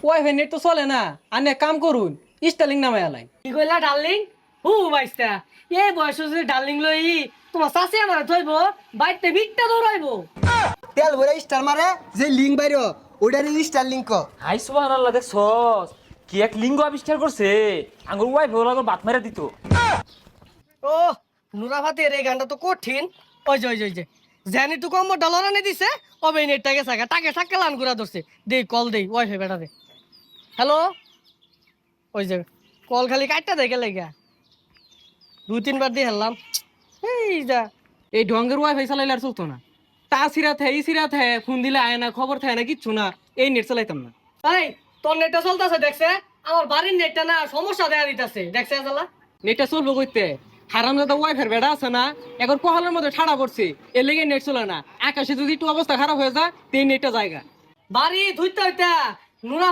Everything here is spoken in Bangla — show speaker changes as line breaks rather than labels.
ওয়াইফাই নেট তো চলে না, আনে কাম করুন স্টারলিং নামে আলাই।
কি কইলা ডার্লিং? বাইস্তা এই বয়স যদি ডার্লিং লই তোমার চাষি আমার থইব বাইতে ভিটটা দৌড়াইবো।
তেল ভরে স্টার মারে যে লিঙ্ক বাইর ওটার স্টার লিঙ্ক।
হাই সুবহানাল্লাহ, দেখছস কি এক লিঙ্গ আবিষ্কার করছে। আঙ্গুর ওয়াইফ ওলাগর বাত মেরে দিত।
ও নুরাভাতের এই গানটা তো কঠিন। ওই যে জানি তো কম ডলার আনে দিছে অবে নেটটাকে সাকা টাকে সাকা লান ঘুরা ধরছে। দে কল দেই ওয়াইফাই বেটা দে। হ্যালো, ওই যে কল খালি কাটটা দেখে লেগা 2-3 বার দিয়ে হেললাম। এই যা
এই ঢঙ্গের ওয়াইফাই চালাইলে আর চলতো না। তা সিরাত হ্যাঁ, ই সিরাত হ্যাঁ, ফোন দিলে আয় না, খবর থাকে না, কিচ্ছু না। এই নেট চালাইতাম না।
এই তোর নেটটা চলতেছে দেখছে, আমার বাড়ির নেটটা না সমস্যা দেখা দিতেছে দেখছে জ্বালা।
নেটটা চলবো কইতে? হারামজাদা ওয়াইফাই বেড়া আছে না, এখন কোহালের মধ্যে ঠাড়া পড়ছে, এর লেগে নেট চলে না। আকাশে যদি একটু অবস্থা খারাপ হয়ে যায়, তেই নেটটা জায়গা।
বাড়ি ধুইতে হইতা নুরা